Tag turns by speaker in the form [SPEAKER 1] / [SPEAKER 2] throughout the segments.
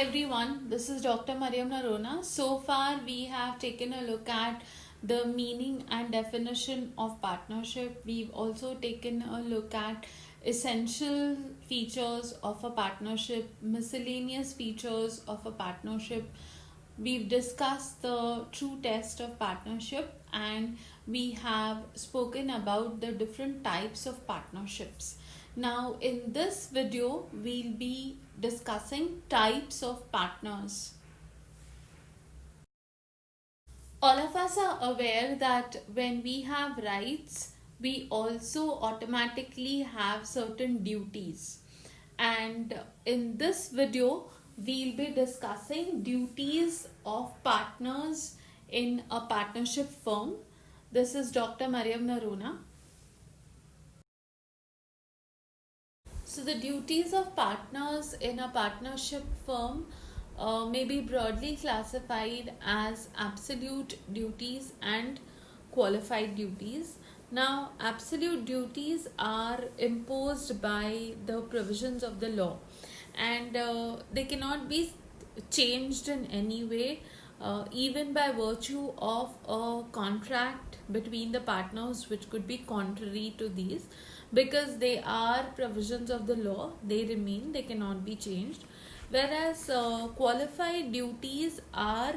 [SPEAKER 1] everyone, this is Dr. Mariam Narona. So far, we have taken a look at the meaning and definition of partnership. We've also taken a look at essential features of a partnership, miscellaneous features of a partnership. We've discussed the true test of partnership, and we have spoken about the different types of partnerships. Now, in this video, we'll be discussing types of partners. All of us are aware that when we have rights, we also automatically have certain duties. And in this video, we'll be discussing duties of partners in a partnership firm. This is Dr. Mariam Narona. So the duties of partners in a partnership firm may be broadly classified as absolute duties and qualified duties. Now, absolute duties are imposed by the provisions of the law, and they cannot be changed in any way, even by virtue of a contract between the partners, which could be contrary to these, because they are provisions of the law. They remain, they cannot be changed. Whereas qualified duties are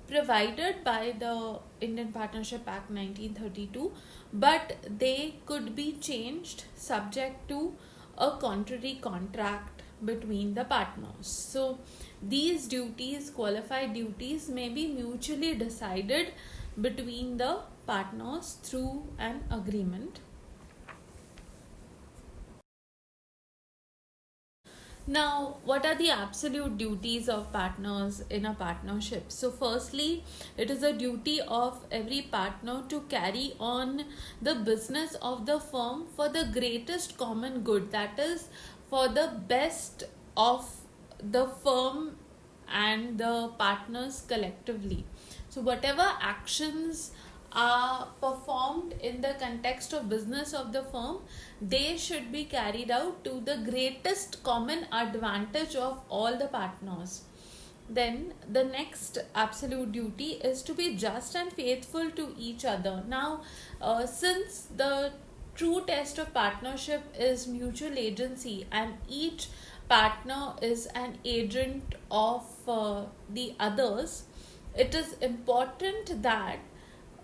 [SPEAKER 1] provided by the Indian Partnership Act 1932, but they could be changed subject to a contrary contract between the partners. So these duties, qualified duties, may be mutually decided between the partners through an agreement. Now, what are the absolute duties of partners in a partnership? So, firstly, it is a duty of every partner to carry on the business of the firm for the greatest common good, that is, for the best of the firm and the partners collectively. So, whatever actions are performed in the context of business of the firm, they should be carried out to the greatest common advantage of all the partners. Then the next absolute duty is to be just and faithful to each other. Now, since the true test of partnership is mutual agency, and each partner is an agent of the others, it is important that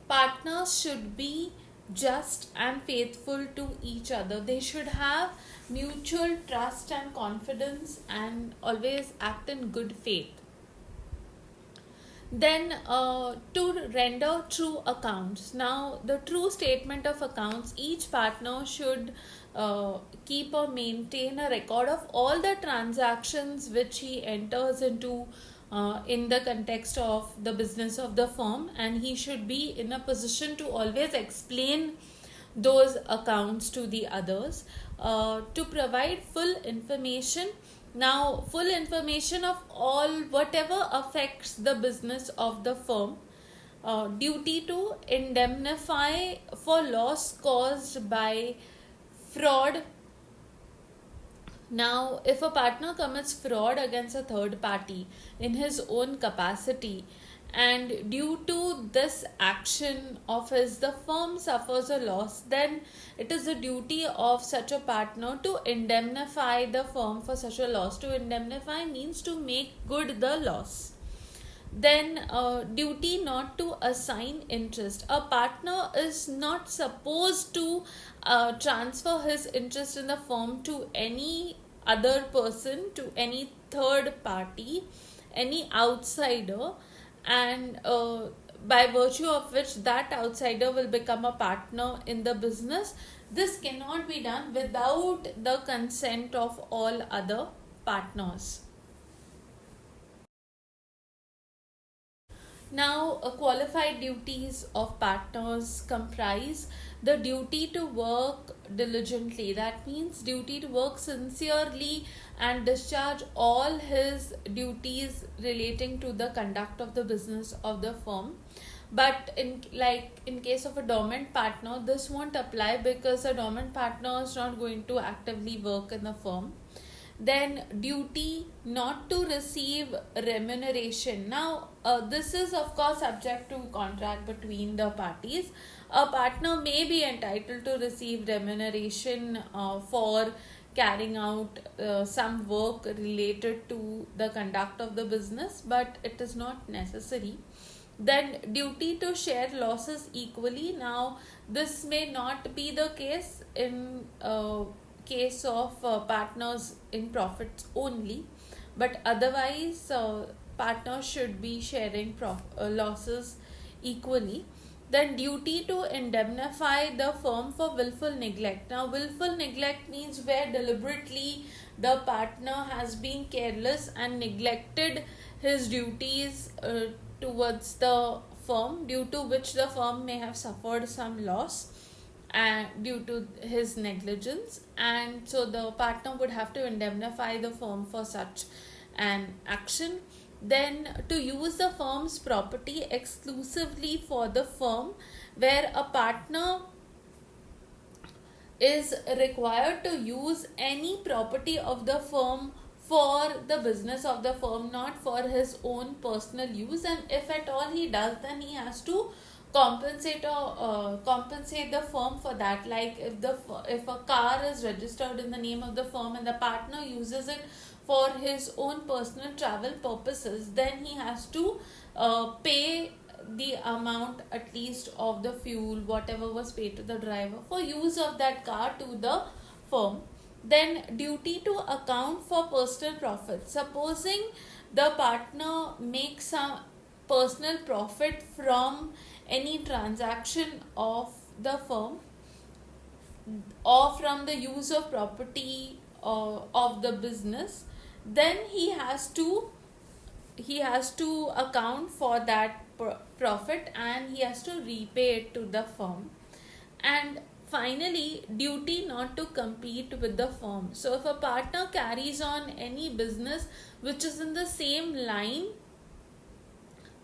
[SPEAKER 1] partners should be just and faithful to each other. They should have mutual trust and confidence and always act in good faith. Then to render true accounts. Now, the true statement of accounts, each partner should keep or maintain a record of all the transactions which he enters into in the context of the business of the firm, and he should be in a position to always explain those accounts to the others, to provide full information. Now, full information of all whatever affects the business of the firm. Duty to indemnify for loss caused by fraud. Now, if a partner commits fraud against a third party in his own capacity, and due to this action of his, the firm suffers a loss, then it is the duty of such a partner to indemnify the firm for such a loss. To indemnify means to make good the loss. Then duty not to assign interest. A partner is not supposed to transfer his interest in the firm to any other person, to any third party, any outsider, and by virtue of which that outsider will become a partner in the business. This cannot be done without the consent of all other partners. Now, qualified duties of partners comprise the duty to work diligently. That means duty to work sincerely and discharge all his duties relating to the conduct of the business of the firm. But in case of a dormant partner, this won't apply, because a dormant partner is not going to actively work in the firm. Then duty not to receive remuneration. Now, this is of course subject to contract between the parties. A partner may be entitled to receive remuneration for carrying out some work related to the conduct of the business, but it is not necessary. Then duty to share losses equally. Now, this may not be the case in case of partners in profits only, but otherwise partners should be sharing losses equally. Then duty to indemnify the firm for willful neglect. Now, willful neglect means where deliberately the partner has been careless and neglected his duties towards the firm, due to which the firm may have suffered some loss and due to his negligence, and so the partner would have to indemnify the firm for such an action. Then to use the firm's property exclusively for the firm, where a partner is required to use any property of the firm for the business of the firm, not for his own personal use. And if at all he does, then he has to compensate the firm for that. Like if a car is registered in the name of the firm and the partner uses it for his own personal travel purposes, then he has to pay the amount at least of the fuel, whatever was paid to the driver for use of that car, to the firm. Then duty to account for personal profit. Supposing the partner makes some personal profit from any transaction of the firm or from the use of property of the business, then he has to account for that profit and he has to repay it to the firm. And finally, duty not to compete with the firm. So if a partner carries on any business which is in the same line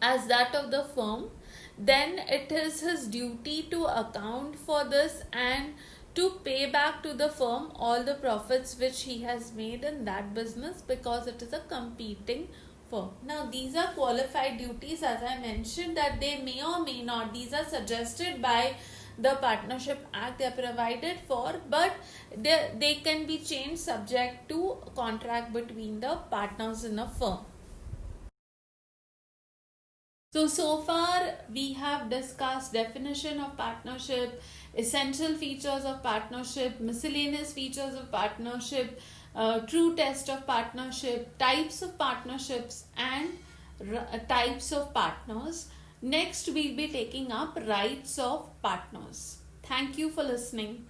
[SPEAKER 1] as that of the firm, then it is his duty to account for this and to pay back to the firm all the profits which he has made in that business, because it is a competing firm. Now, these are qualified duties, as I mentioned, that they may or may not, these are suggested by the Partnership Act, they are provided for, but they can be changed subject to contract between the partners in a firm. So far we have discussed definition of partnership, essential features of partnership, miscellaneous features of partnership, true test of partnership, types of partnerships, and types of partners. Next, we'll be taking up rights of partners. Thank you for listening.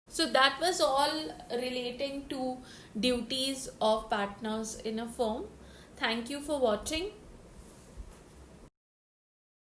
[SPEAKER 1] So that was all relating to duties of partners in a firm. Thank you for watching.